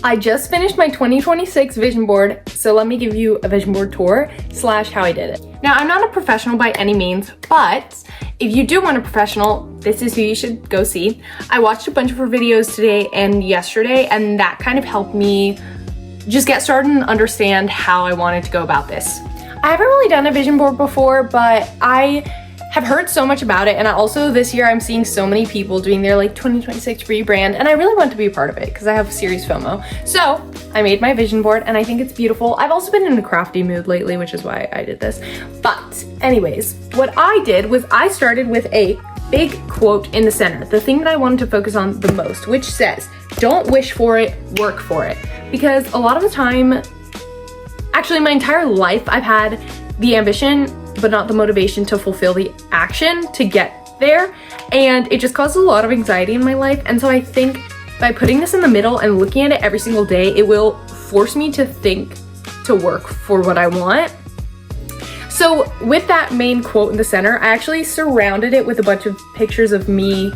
I just finished my 2026 vision board, so let me give you a vision board tour / how I did it. Now, I'm not a professional by any means, but if you do want a professional, this is who you should go see. I watched a bunch of her videos today and yesterday, and that kind of helped me just get started and understand how I wanted to go about this. I haven't really done a vision board before, but I have heard so much about it, and also this year I'm seeing so many people doing their like 2026 rebrand, and I really want to be a part of it because I have serious FOMO. So I made my vision board and I think it's beautiful. I've also been in a crafty mood lately, which is why I did this. But anyways, what I did was I started with a big quote in the center, the thing that I wanted to focus on the most, which says, don't wish for it, work for it. Because a lot of the time, actually my entire life, I've had the ambition but not the motivation to fulfill the action to get there, and it just causes a lot of anxiety in my life. And so I think by putting this in the middle and looking at it every single day, it will force me to think, to work for what I want. So with that main quote in the center, I actually surrounded it with a bunch of pictures of me,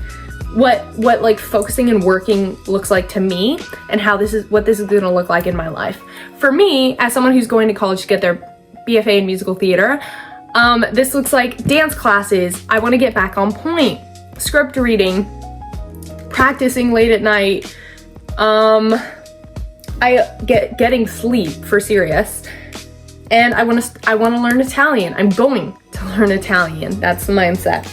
what like focusing and working looks like to me, and how what this is gonna look like in my life. For me, as someone who's going to college to get their BFA in musical theater, this looks like dance classes. I want to get back on point, script reading, practicing late at night, getting sleep for serious, and I want to learn Italian. I'm going to learn Italian. That's the mindset.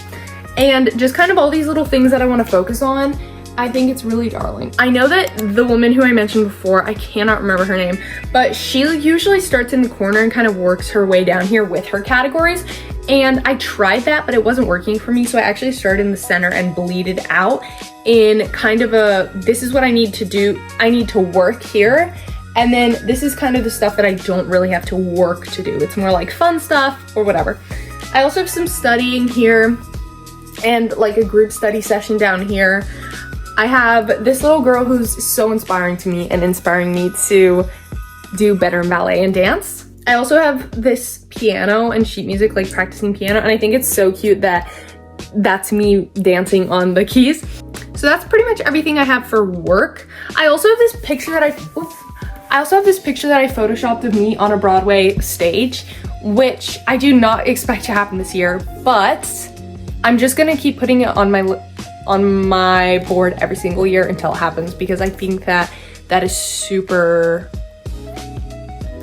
And just kind of all these little things that I want to focus on. I think it's really darling. I know that the woman who I mentioned before, I cannot remember her name, but she usually starts in the corner and kind of works her way down here with her categories. And I tried that, but it wasn't working for me. So I actually started in the center and bleeded out in kind of this is what I need to do. I need to work here. And then this is kind of the stuff that I don't really have to work to do. It's more like fun stuff or whatever. I also have some studying here and like a group study session down here. I have this little girl who's so inspiring to me and inspiring me to do better in ballet and dance. I also have this piano and sheet music, like practicing piano, and I think it's so cute that that's me dancing on the keys. So that's pretty much everything I have for work. I also have this picture that I photoshopped of me on a Broadway stage, which I do not expect to happen this year, but I'm just gonna keep putting it on my board every single year until it happens, because I think that is super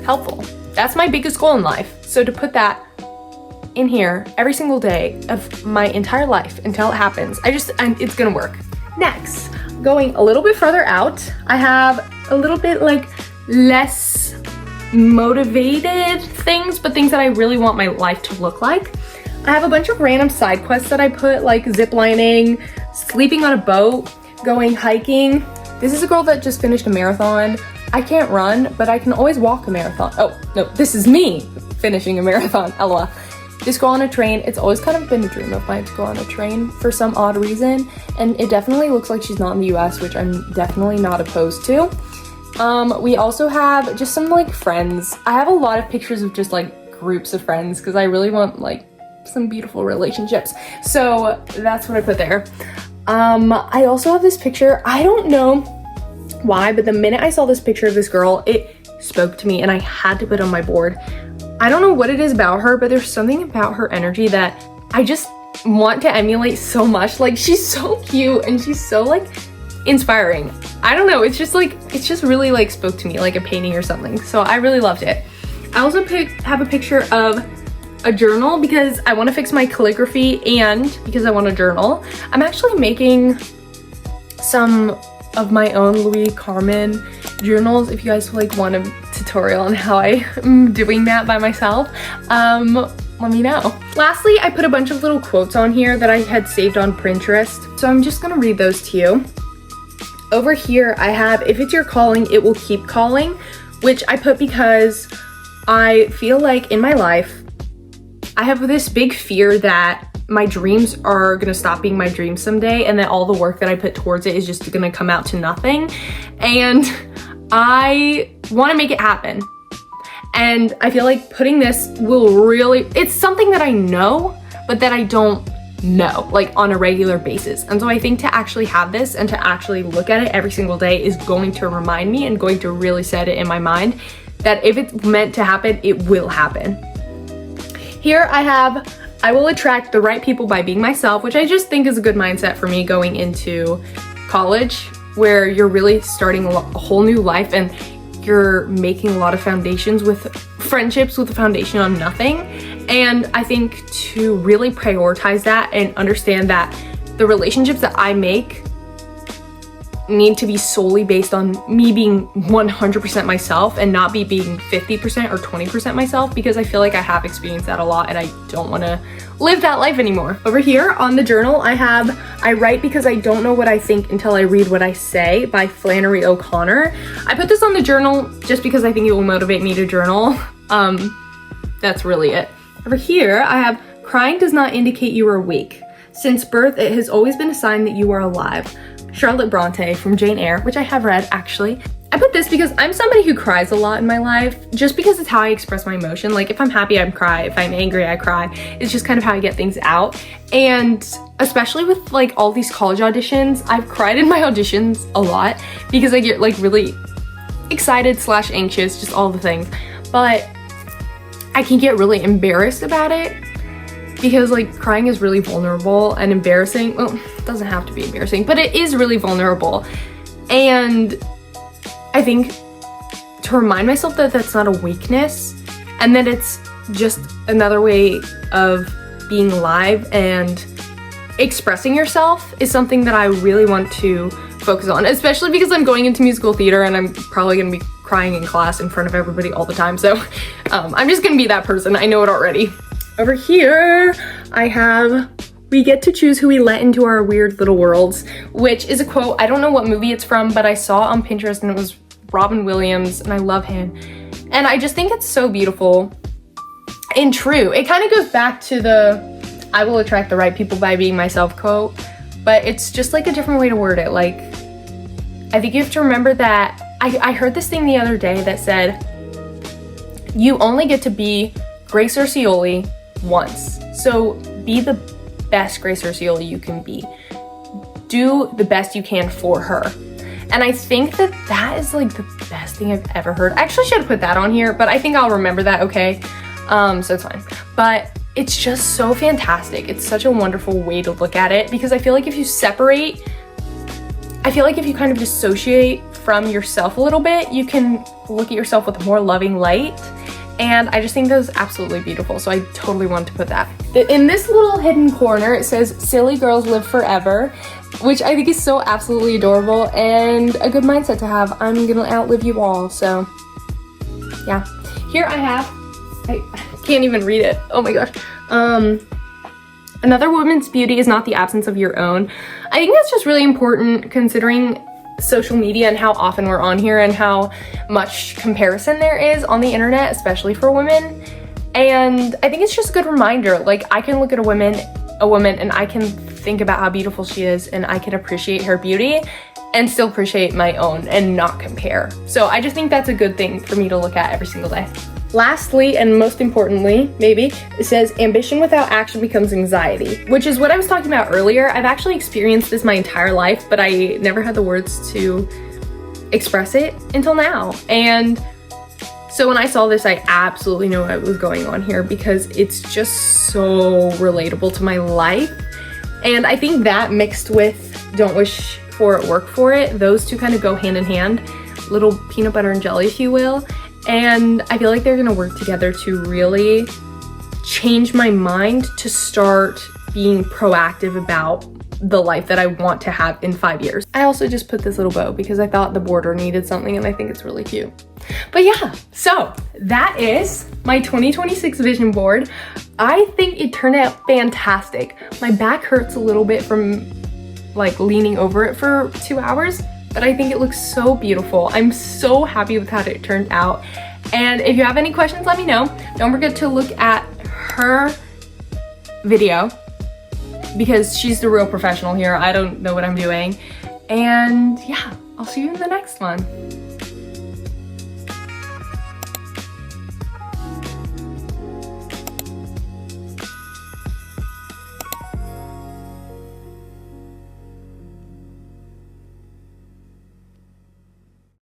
helpful. That's my biggest goal in life. So to put that in here every single day of my entire life until it happens, it's gonna work. Next, going a little bit further out, I have a little bit like less motivated things, but things that I really want my life to look like. I have a bunch of random side quests that I put, like ziplining, sleeping on a boat, going hiking. This is a girl that just finished a marathon. I can't run, but I can always walk a marathon. Oh, no, this is me finishing a marathon, LOL. Just go on a train. It's always kind of been a dream of mine to go on a train for some odd reason, and it definitely looks like she's not in the US, which I'm definitely not opposed to. We also have just some like friends. I have a lot of pictures of just like groups of friends because I really want like some beautiful relationships. So that's what I put there. I also have this picture. I don't know why, but the minute I saw this picture of this girl, it spoke to me and I had to put it on my board. I don't know what it is about her, but there's something about her energy that I just want to emulate so much. Like, she's so cute and she's so like inspiring. I don't know, it's just really like spoke to me like a painting or something. So I really loved it. I also have a picture of a journal because I want to fix my calligraphy and because I want to journal. I'm actually making some of my own Louis Carmen journals. If you guys like want a tutorial on how I'm doing that by myself, let me know. Lastly, I put a bunch of little quotes on here that I had saved on Pinterest. So I'm just gonna read those to you. Over here, I have, if it's your calling, it will keep calling, which I put because I feel like in my life, I have this big fear that my dreams are gonna stop being my dreams someday and that all the work that I put towards it is just gonna come out to nothing. And I wanna make it happen. And I feel like putting this will really, it's something that I know, but that I don't No, like on a regular basis. And so I think to actually have this and to actually look at it every single day is going to remind me and going to really set it in my mind that if it's meant to happen, it will happen. Here I have, I will attract the right people by being myself, which I just think is a good mindset for me going into college, where you're really starting a whole new life and you're making a lot of foundations with friendships with a foundation on nothing. And I think to really prioritize that and understand that the relationships that I make need to be solely based on me being 100% myself and not be being 50% or 20% myself, because I feel like I have experienced that a lot and I don't want to live that life anymore. Over here on the journal, I write because I don't know what I think until I read what I say by Flannery O'Connor. I put this on the journal just because I think it will motivate me to journal. That's really it. Over here, I have, crying does not indicate you are weak. Since birth, it has always been a sign that you are alive. Charlotte Bronte from Jane Eyre, which I have read actually. I put this because I'm somebody who cries a lot in my life, just because it's how I express my emotion. Like if I'm happy, I cry. If I'm angry, I cry. It's just kind of how I get things out. And especially with like all these college auditions, I've cried in my auditions a lot because I get like really excited / anxious, just all the things. But I can get really embarrassed about it because like crying is really vulnerable and embarrassing. Well, it doesn't have to be embarrassing, but it is really vulnerable. And I think to remind myself that that's not a weakness and that it's just another way of being alive and expressing yourself is something that I really want to focus on, especially because I'm going into musical theater and I'm probably gonna be crying in class in front of everybody all the time. So I'm just gonna be that person. I know it already. Over here, I have, we get to choose who we let into our weird little worlds, which is a quote. I don't know what movie it's from, but I saw it on Pinterest and it was Robin Williams and I love him. And I just think it's so beautiful and true. It kind of goes back to the, I will attract the right people by being myself quote, but it's just like a different way to word it. Like, I think you have to remember that, I heard this thing the other day that said, you only get to be Grace Ursioli once. So be the best Grace Ursioli you can be. Do the best you can for her. And I think that that is like the best thing I've ever heard. I actually should have put that on here, but I think I'll remember that, okay? So it's fine. But it's just so fantastic. It's such a wonderful way to look at it because I feel like if you separate, I feel like if you kind of dissociate from yourself a little bit, you can look at yourself with a more loving light. And I just think that was absolutely beautiful. So I totally wanted to put that. In this little hidden corner, it says, silly girls live forever, which I think is so absolutely adorable and a good mindset to have. I'm gonna outlive you all. So yeah, here I have, I can't even read it. Oh my gosh. Another woman's beauty is not the absence of your own. I think that's just really important considering social media and how often we're on here and how much comparison there is on the internet, especially for women. And I think it's just a good reminder. Like I can look at a woman and I can think about how beautiful she is and I can appreciate her beauty and still appreciate my own and not compare. So I just think that's a good thing for me to look at every single day. Lastly, and most importantly, maybe, it says ambition without action becomes anxiety, which is what I was talking about earlier. I've actually experienced this my entire life, but I never had the words to express it until now. And so when I saw this, I absolutely knew what was going on here because it's just so relatable to my life. And I think that mixed with don't wish for it, work for it, those two kind of go hand in hand, little peanut butter and jelly, if you will. And I feel like they're gonna work together to really change my mind to start being proactive about the life that I want to have in 5 years. I also just put this little bow because I thought the border needed something and I think it's really cute. But yeah, so that is my 2026 vision board. I think it turned out fantastic. My back hurts a little bit from like leaning over it for 2 hours, but I think it looks so beautiful. I'm so happy with how it turned out. And if you have any questions, let me know. Don't forget to look at her video because she's the real professional here. I don't know what I'm doing. And yeah, I'll see you in the next one.